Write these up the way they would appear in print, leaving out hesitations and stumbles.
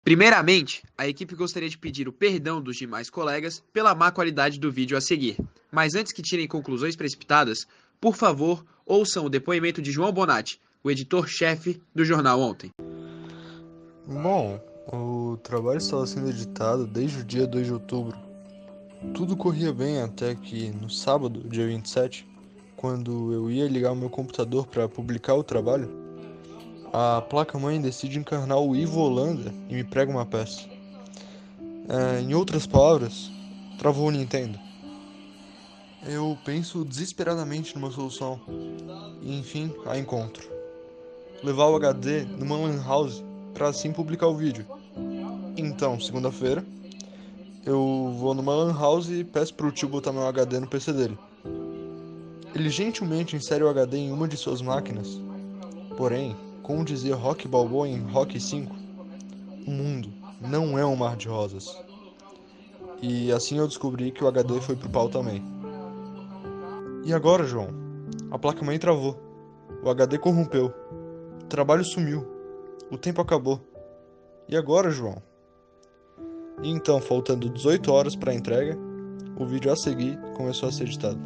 Primeiramente, a equipe gostaria de pedir o perdão dos demais colegas pela má qualidade do vídeo a seguir. Mas antes que tirem conclusões precipitadas, por favor, ouçam o depoimento de João Bonatti, o editor-chefe do jornal Ontem. Bom, o trabalho estava sendo editado desde o dia 2 de outubro. Tudo corria bem até que, no sábado, dia 27, quando eu ia ligar o meu computador para publicar o trabalho, a placa-mãe decide encarnar o Ivo Holanda e me prega uma peça. Em outras palavras, travou o Nintendo. Eu penso desesperadamente numa solução e, enfim, a encontro. Levar o HD numa lan house para assim publicar o vídeo. Então, segunda-feira, eu vou numa lan house e peço pro tio botar meu HD no PC dele. Ele gentilmente insere o HD em uma de suas máquinas. Porém, como dizia Rocky Balboa em Rocky 5, o mundo não é um mar de rosas. E assim eu descobri que o HD foi pro pau também. E agora, João? A placa-mãe travou. O HD corrompeu. O trabalho sumiu. O tempo acabou. E agora, João? E então, faltando 18 horas para a entrega, o vídeo a seguir começou a ser editado.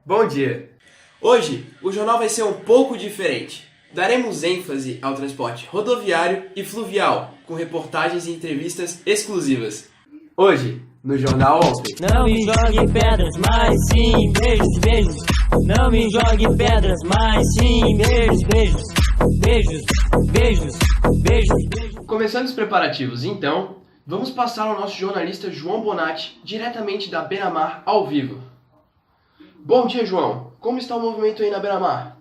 Bom dia! Hoje, o jornal vai ser um pouco diferente. Daremos ênfase ao transporte rodoviário e fluvial, com reportagens e entrevistas exclusivas. Hoje, no Jornal Ontem. Não me jogue pedras, mas sim beijos, beijos. Não me jogue pedras, mas sim beijos, beijos. Beijos, beijos, beijos, beijos. Começando os preparativos, então, vamos passar ao nosso jornalista João Bonatti, diretamente da Beira-Mar, ao vivo. Bom dia, João. Como está o movimento aí na Beira-Mar?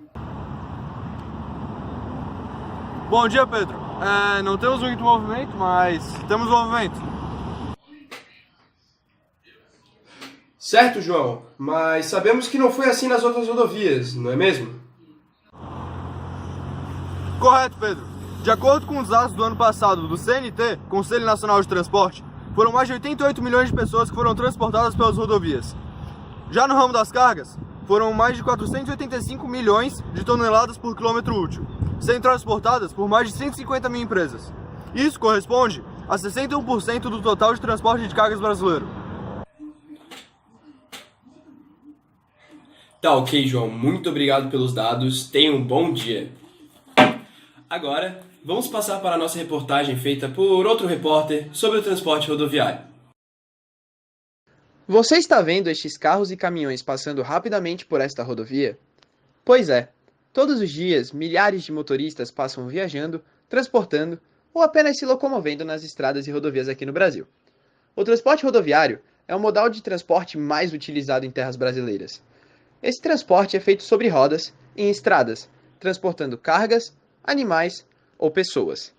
Bom dia, Pedro. Não temos muito movimento, mas temos movimento. Certo, João, mas sabemos que não foi assim nas outras rodovias, não é mesmo? Correto, Pedro. De acordo com os dados do ano passado do CNT, Conselho Nacional de Transporte, foram mais de 88 milhões de pessoas que foram transportadas pelas rodovias. Já no ramo das cargas, foram mais de 485 milhões de toneladas por quilômetro útil, sendo transportadas por mais de 150 mil empresas. Isso corresponde a 61% do total de transporte de cargas brasileiro. Tá ok, João. Muito obrigado pelos dados. Tenha um bom dia. Agora, vamos passar para a nossa reportagem feita por outro repórter sobre o transporte rodoviário. Você está vendo estes carros e caminhões passando rapidamente por esta rodovia? Pois é, todos os dias milhares de motoristas passam viajando, transportando ou apenas se locomovendo nas estradas e rodovias aqui no Brasil. O transporte rodoviário é o modal de transporte mais utilizado em terras brasileiras. Esse transporte é feito sobre rodas, em estradas, transportando cargas, animais ou pessoas.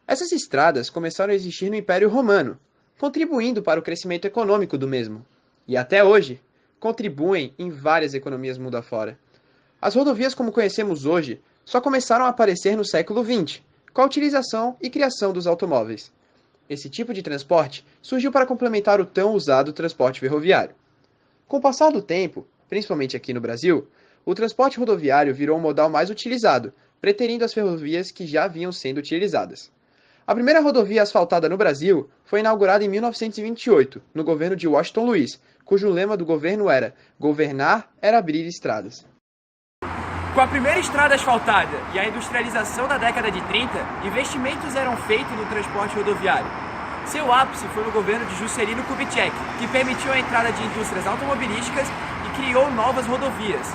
Essas estradas começaram a existir no Império Romano, contribuindo para o crescimento econômico do mesmo. E até hoje, contribuem em várias economias mundo afora. As rodovias como conhecemos hoje só começaram a aparecer no século XX, com a utilização e criação dos automóveis. Esse tipo de transporte surgiu para complementar o tão usado transporte ferroviário. Com o passar do tempo, principalmente aqui no Brasil, o transporte rodoviário virou o modal mais utilizado, preterindo as ferrovias que já vinham sendo utilizadas. A primeira rodovia asfaltada no Brasil foi inaugurada em 1928, no governo de Washington Luiz, cujo lema do governo era "Governar era abrir estradas". Com a primeira estrada asfaltada e a industrialização da década de 30, investimentos eram feitos no transporte rodoviário. Seu ápice foi no governo de Juscelino Kubitschek, que permitiu a entrada de indústrias automobilísticas e criou novas rodovias.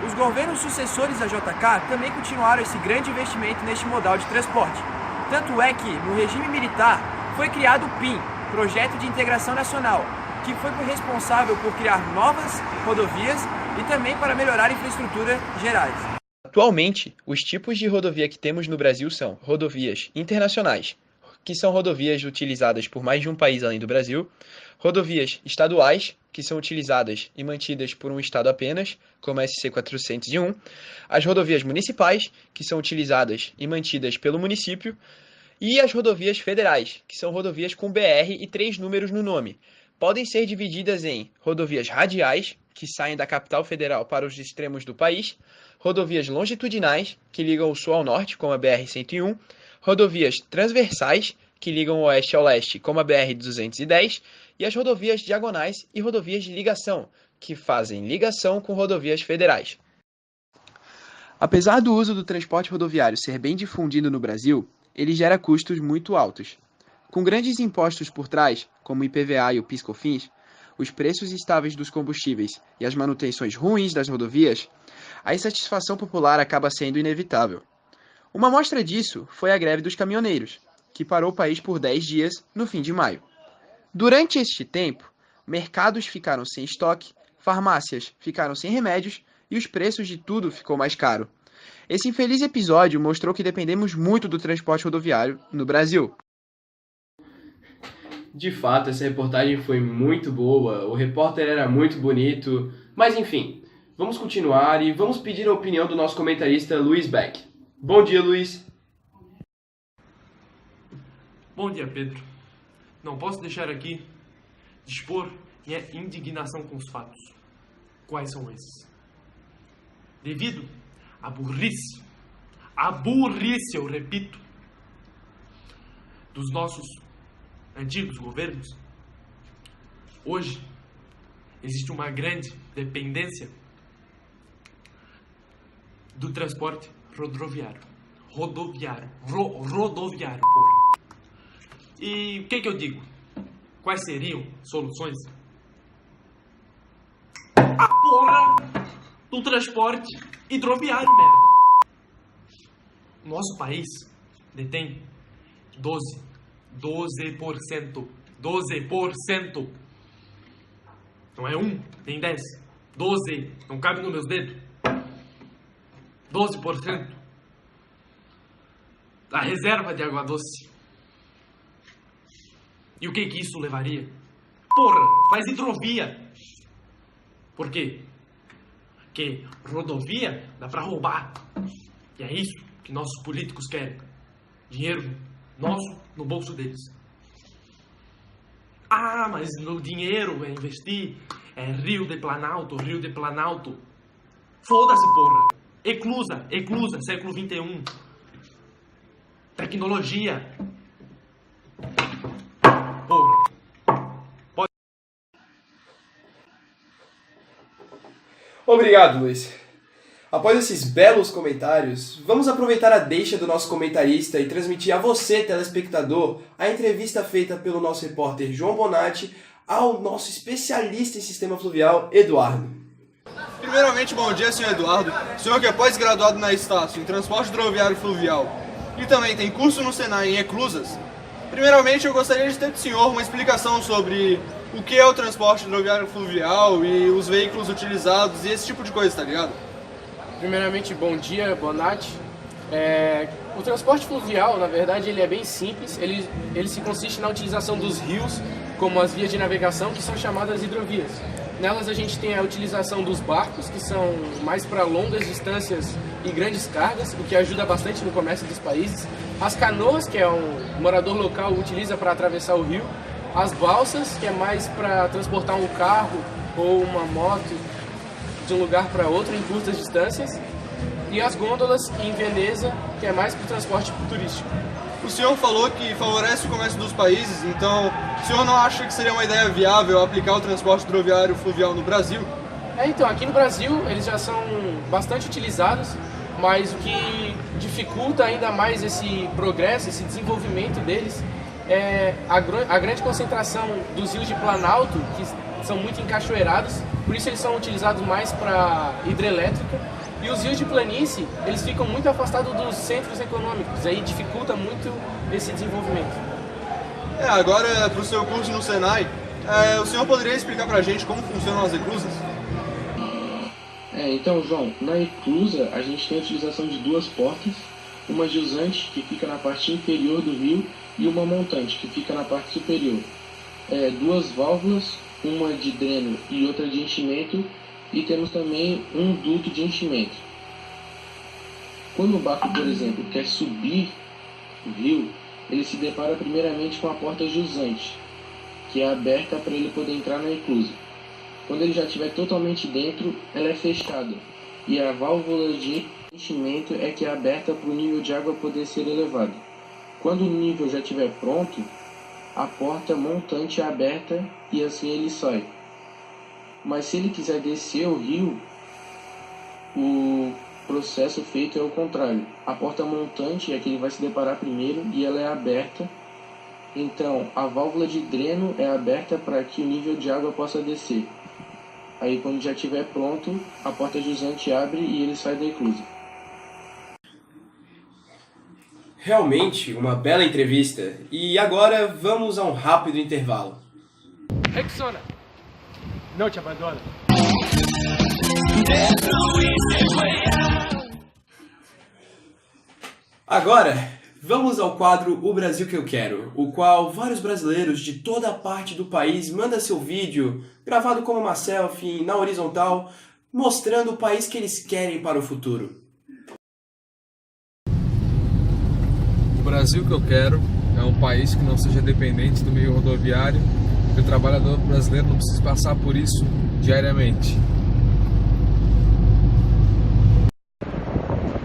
Os governos sucessores da JK também continuaram esse grande investimento neste modal de transporte. Tanto é que, no regime militar, foi criado o PIN, Projeto de Integração Nacional, que foi responsável por criar novas rodovias e também para melhorar a infraestrutura gerais. Atualmente, os tipos de rodovia que temos no Brasil são rodovias internacionais, que são rodovias utilizadas por mais de um país além do Brasil, rodovias estaduais, que são utilizadas e mantidas por um estado apenas, como a SC-401, as rodovias municipais, que são utilizadas e mantidas pelo município, e as rodovias federais, que são rodovias com BR e 3 números no nome, podem ser divididas em rodovias radiais, que saem da capital federal para os extremos do país, rodovias longitudinais, que ligam o sul ao norte, como a BR-101, rodovias transversais, que ligam o oeste ao leste, como a BR-210, e as rodovias diagonais e rodovias de ligação, que fazem ligação com rodovias federais. Apesar do uso do transporte rodoviário ser bem difundido no Brasil, ele gera custos muito altos. Com grandes impostos por trás, como o IPVA e o PIS/COFINS, os preços estáveis dos combustíveis e as manutenções ruins das rodovias, a insatisfação popular acaba sendo inevitável. Uma amostra disso foi a greve dos caminhoneiros, que parou o país por 10 dias no fim de maio. Durante este tempo, mercados ficaram sem estoque, farmácias ficaram sem remédios e os preços de tudo ficou mais caro. Esse infeliz episódio mostrou que dependemos muito do transporte rodoviário no Brasil. De fato, essa reportagem foi muito boa, o repórter era muito bonito, mas enfim, vamos continuar e vamos pedir a opinião do nosso comentarista Luiz Beck. Bom dia, Luiz. Bom dia, Pedro. Não posso deixar aqui de expor minha indignação com os fatos. Quais são esses? Devido à burrice, eu repito, dos nossos antigos governos, hoje existe uma grande dependência do transporte rodoviário, porra. E o que eu digo? Quais seriam soluções? A porra do transporte hidroviário, merda. Nosso país detém 12%. Não é 1, nem 10. 12. Não cabe nos meus dedos. 12% da reserva de água doce. E o que isso levaria? Porra, faz hidrovia. Por quê? Porque rodovia dá pra roubar. E é isso que nossos políticos querem. Dinheiro nosso no bolso deles. Ah, mas no dinheiro é investir. É Rio de Planalto. Foda-se, porra. Eclusa, século 21. Tecnologia. Porra. Obrigado, Luiz. Após esses belos comentários, vamos aproveitar a deixa do nosso comentarista e transmitir a você, telespectador, a entrevista feita pelo nosso repórter João Bonatti ao nosso especialista em sistema fluvial, Eduardo. Primeiramente, bom dia, senhor Eduardo. O senhor que é pós-graduado na Estácio em Transporte Hidroviário Fluvial e também tem curso no Senai em Eclusas. Primeiramente, eu gostaria de ter do senhor uma explicação sobre o que é o transporte hidroviário fluvial e os veículos utilizados e esse tipo de coisa, tá ligado? Primeiramente, bom dia, Bonatti. O transporte fluvial, na verdade, ele é bem simples. Ele se consiste na utilização dos rios como as vias de navegação, que são chamadas hidrovias. Nelas a gente tem a utilização dos barcos, que são mais para longas distâncias e grandes cargas, o que ajuda bastante no comércio dos países. As canoas, que um morador local utiliza para atravessar o rio. As balsas, que é mais para transportar um carro ou uma moto de um lugar para outro em curtas distâncias. E as gôndolas em Veneza, que é mais para o transporte turístico. O senhor falou que favorece o comércio dos países, então o senhor não acha que seria uma ideia viável aplicar o transporte hidroviário fluvial no Brasil? Então, aqui no Brasil eles já são bastante utilizados, mas o que dificulta ainda mais esse progresso, esse desenvolvimento deles, é a grande concentração dos rios de Planalto, que são muito encachoeirados, por isso eles são utilizados mais para hidrelétrica. E os rios de planície, eles ficam muito afastados dos centros econômicos, aí dificulta muito esse desenvolvimento. Agora, para o seu curso no Senai, o senhor poderia explicar para a gente como funcionam as eclusas? Então, João, na eclusa a gente tem a utilização de duas portas, uma jusante, que fica na parte inferior do rio, e uma montante, que fica na parte superior. Duas válvulas, uma de dreno e outra de enchimento, e temos também um duto de enchimento. Quando o barco, por exemplo, quer subir o rio, ele se depara primeiramente com a porta jusante, que é aberta para ele poder entrar na eclusa. Quando ele já estiver totalmente dentro, ela é fechada, e a válvula de enchimento é que é aberta para o nível de água poder ser elevado. Quando o nível já estiver pronto, a porta montante é aberta e assim ele sai. Mas se ele quiser descer o rio, o processo feito é o contrário. A porta montante é que ele vai se deparar primeiro e ela é aberta. Então a válvula de dreno é aberta para que o nível de água possa descer. Aí quando já estiver pronto, a porta jusante abre e ele sai da eclusa. Realmente uma bela entrevista. E agora vamos a um rápido intervalo. Rexona, não te abandona. Agora, vamos ao quadro O Brasil que eu quero, o qual vários brasileiros de toda a parte do país mandam seu vídeo, gravado como uma selfie, na horizontal, mostrando o país que eles querem para o futuro. O Brasil que eu quero é um país que não seja dependente do meio rodoviário, que o trabalhador brasileiro não precise passar por isso diariamente.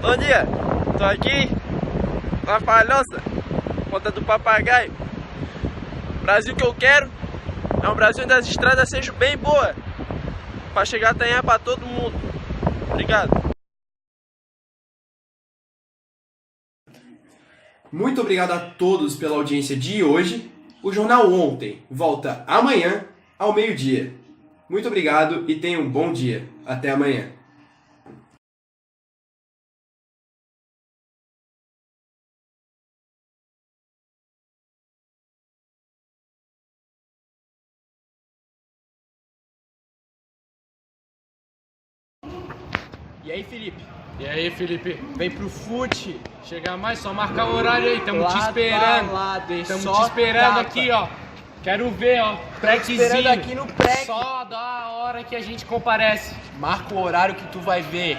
Bom dia, tô aqui na Palhoça, Ponta do Papagaio. O Brasil que eu quero é um Brasil onde as estradas sejam bem boas, para chegar até aí para todo mundo. Obrigado. Muito obrigado a todos pela audiência de hoje. O Jornal Ontem volta amanhã ao meio-dia. Muito obrigado e tenham um bom dia. Até amanhã. E aí, Felipe? E aí, Felipe? Vem pro fute. Chega mais, só marcar o horário aí, tamo te Lado esperando. a lado, Tamo só te esperando tapa. aqui, ó. Quero ver, ó. Esperando aqui no pré. Só dá a hora que a gente comparece. Marca o horário que tu vai ver.